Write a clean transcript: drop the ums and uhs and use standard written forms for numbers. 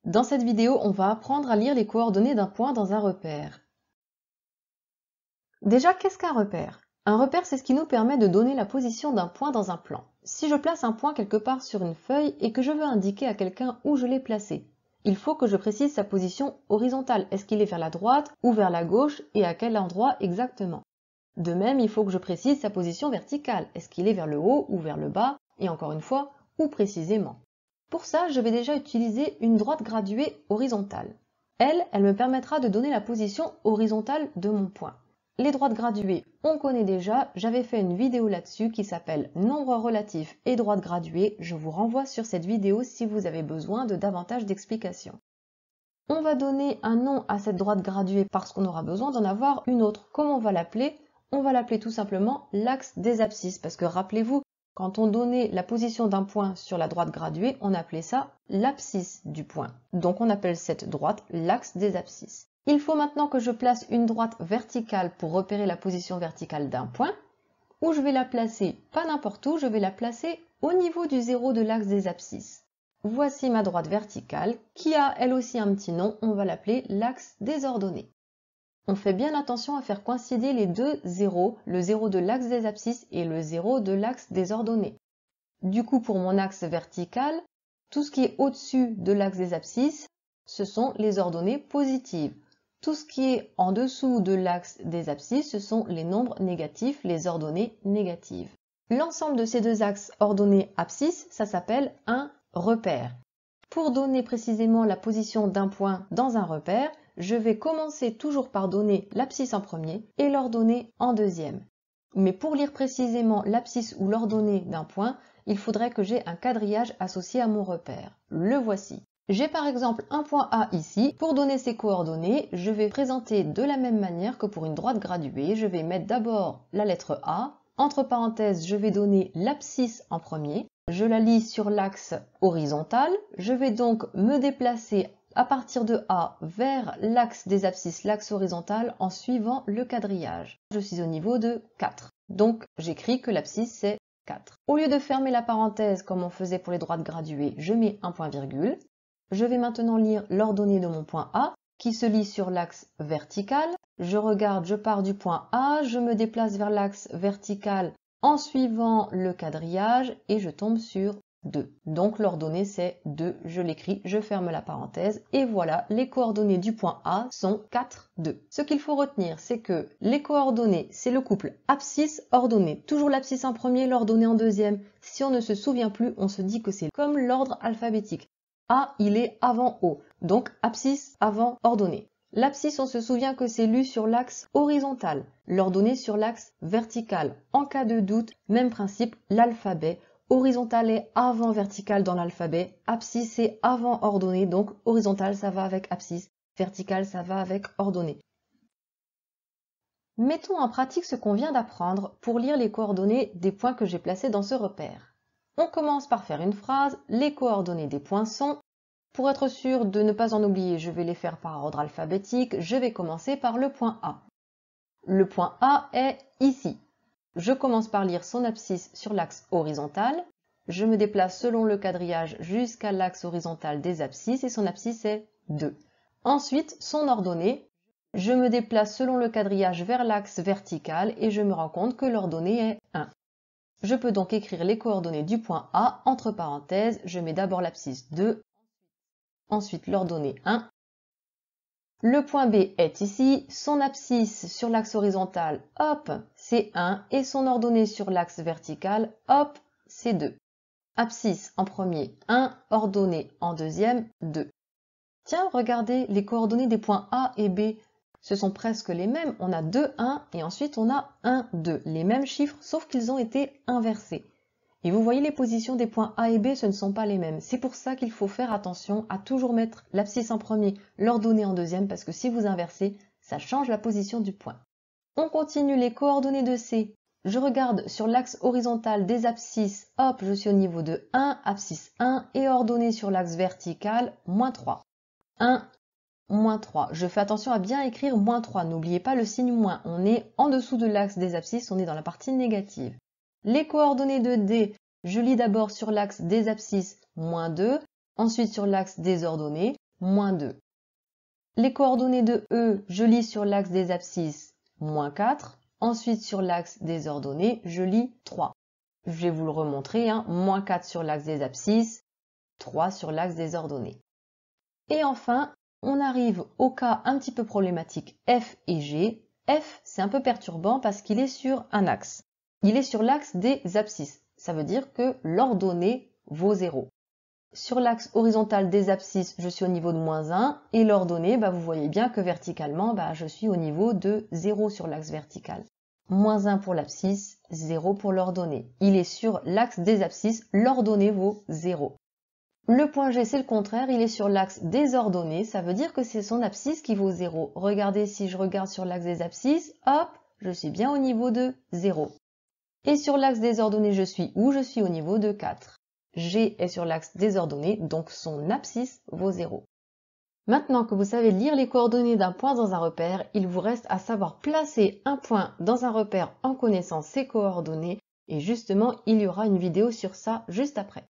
Dans cette vidéo, on va apprendre à lire les coordonnées d'un point dans un repère. Déjà, qu'est-ce qu'un repère? Un repère, c'est ce qui nous permet de donner la position d'un point dans un plan. Si je place un point quelque part sur une feuille et que je veux indiquer à quelqu'un où je l'ai placé, il faut que je précise sa position horizontale. Est-ce qu'il est vers la droite ou vers la gauche et à quel endroit exactement? De même, il faut que je précise sa position verticale. Est-ce qu'il est vers le haut ou vers le bas? Et encore une fois, où précisément? Pour ça, je vais déjà utiliser une droite graduée horizontale. Elle me permettra de donner la position horizontale de mon point. Les droites graduées, on connaît déjà, j'avais fait une vidéo là-dessus qui s'appelle Nombres relatifs et droites graduées. Je vous renvoie sur cette vidéo si vous avez besoin de davantage d'explications. On va donner un nom à cette droite graduée parce qu'on aura besoin d'en avoir une autre. Comment on va l'appeler? On va l'appeler tout simplement l'axe des abscisses parce que rappelez-vous, quand on donnait la position d'un point sur la droite graduée, on appelait ça l'abscisse du point. Donc on appelle cette droite l'axe des abscisses. Il faut maintenant que je place une droite verticale pour repérer la position verticale d'un point. Où je vais la placer, pas n'importe où, je vais la placer au niveau du zéro de l'axe des abscisses. Voici ma droite verticale qui a elle aussi un petit nom, on va l'appeler l'axe des ordonnées. On fait bien attention à faire coïncider les deux zéros, le zéro de l'axe des abscisses et le zéro de l'axe des ordonnées. Du coup, pour mon axe vertical, tout ce qui est au-dessus de l'axe des abscisses, ce sont les ordonnées positives. Tout ce qui est en dessous de l'axe des abscisses, ce sont les nombres négatifs, les ordonnées négatives. L'ensemble de ces deux axes ordonnées abscisses, ça s'appelle un repère. Pour donner précisément la position d'un point dans un repère, je vais commencer toujours par donner l'abscisse en premier et l'ordonnée en deuxième. Mais pour lire précisément l'abscisse ou l'ordonnée d'un point, il faudrait que j'ai un quadrillage associé à mon repère. Le voici. J'ai par exemple un point A ici. Pour donner ses coordonnées, je vais présenter de la même manière que pour une droite graduée. Je vais mettre d'abord la lettre A. Entre parenthèses, je vais donner l'abscisse en premier. Je la lis sur l'axe horizontal. Je vais donc me déplacer à partir de A vers l'axe des abscisses, l'axe horizontal, en suivant le quadrillage. Je suis au niveau de 4. Donc j'écris que l'abscisse c'est 4. Au lieu de fermer la parenthèse comme on faisait pour les droites graduées, je mets un point virgule. Je vais maintenant lire l'ordonnée de mon point A qui se lit sur l'axe vertical. Je regarde, je pars du point A, je me déplace vers l'axe vertical en suivant le quadrillage et je tombe sur 2. Donc l'ordonnée c'est 2, je l'écris, je ferme la parenthèse et voilà, les coordonnées du point A sont 4, 2. Ce qu'il faut retenir, c'est que les coordonnées, c'est le couple abscisse-ordonnée. Toujours l'abscisse en premier, l'ordonnée en deuxième. Si on ne se souvient plus, on se dit que c'est comme l'ordre alphabétique. A, il est avant O, donc abscisse avant ordonnée. L'abscisse, on se souvient que c'est lu sur l'axe horizontal, l'ordonnée sur l'axe vertical. En cas de doute, même principe, l'alphabet. Horizontal est avant vertical dans l'alphabet, abscisse est avant ordonnée, donc horizontal ça va avec abscisse, vertical ça va avec ordonnée. Mettons en pratique ce qu'on vient d'apprendre pour lire les coordonnées des points que j'ai placés dans ce repère. On commence par faire une phrase, les coordonnées des points sont. Pour être sûr de ne pas en oublier, je vais les faire par ordre alphabétique, je vais commencer par le point A. Le point A est ici. Je commence par lire son abscisse sur l'axe horizontal. Je me déplace selon le quadrillage jusqu'à l'axe horizontal des abscisses et son abscisse est 2. Ensuite, son ordonnée. Je me déplace selon le quadrillage vers l'axe vertical et je me rends compte que l'ordonnée est 1. Je peux donc écrire les coordonnées du point A entre parenthèses. Je mets d'abord l'abscisse 2, ensuite l'ordonnée 1. Le point B est ici, son abscisse sur l'axe horizontal, hop, c'est 1, et son ordonnée sur l'axe vertical, hop, c'est 2. Abscisse en premier, 1, ordonnée en deuxième, 2. Tiens, regardez les coordonnées des points A et B. Ce sont presque les mêmes, on a 2, 1 et ensuite on a 1, 2. Les mêmes chiffres, sauf qu'ils ont été inversés. Et vous voyez les positions des points A et B, ce ne sont pas les mêmes. C'est pour ça qu'il faut faire attention à toujours mettre l'abscisse en premier, l'ordonnée en deuxième, parce que si vous inversez, ça change la position du point. On continue les coordonnées de C. Je regarde sur l'axe horizontal des abscisses, hop, je suis au niveau de 1, abscisse 1, et ordonnée sur l'axe vertical, moins 3. 1, moins 3. Je fais attention à bien écrire moins 3. N'oubliez pas le signe moins. On est en dessous de l'axe des abscisses, on est dans la partie négative. Les coordonnées de D, je lis d'abord sur l'axe des abscisses, moins 2, ensuite sur l'axe des ordonnées, moins 2. Les coordonnées de E, je lis sur l'axe des abscisses, moins 4. Ensuite, sur l'axe des ordonnées, je lis 3. Je vais vous le remontrer, hein, moins 4 sur l'axe des abscisses, 3 sur l'axe des ordonnées. Et enfin, on arrive au cas un petit peu problématique F et G. F, c'est un peu perturbant parce qu'il est sur un axe. Il est sur l'axe des abscisses. Ça veut dire que l'ordonnée vaut 0. Sur l'axe horizontal des abscisses, je suis au niveau de moins 1. Et l'ordonnée, vous voyez bien que verticalement, je suis au niveau de 0 sur l'axe vertical. Moins 1 pour l'abscisse, 0 pour l'ordonnée. Il est sur l'axe des abscisses, l'ordonnée vaut 0. Le point G, c'est le contraire, il est sur l'axe des ordonnées, ça veut dire que c'est son abscisse qui vaut 0. Regardez, si je regarde sur l'axe des abscisses, hop, je suis bien au niveau de 0. Et sur l'axe des ordonnées, je suis où? Je suis au niveau de 4. G est sur l'axe des ordonnées, donc son abscisse vaut 0. Maintenant que vous savez lire les coordonnées d'un point dans un repère, il vous reste à savoir placer un point dans un repère en connaissant ses coordonnées, et justement, il y aura une vidéo sur ça juste après.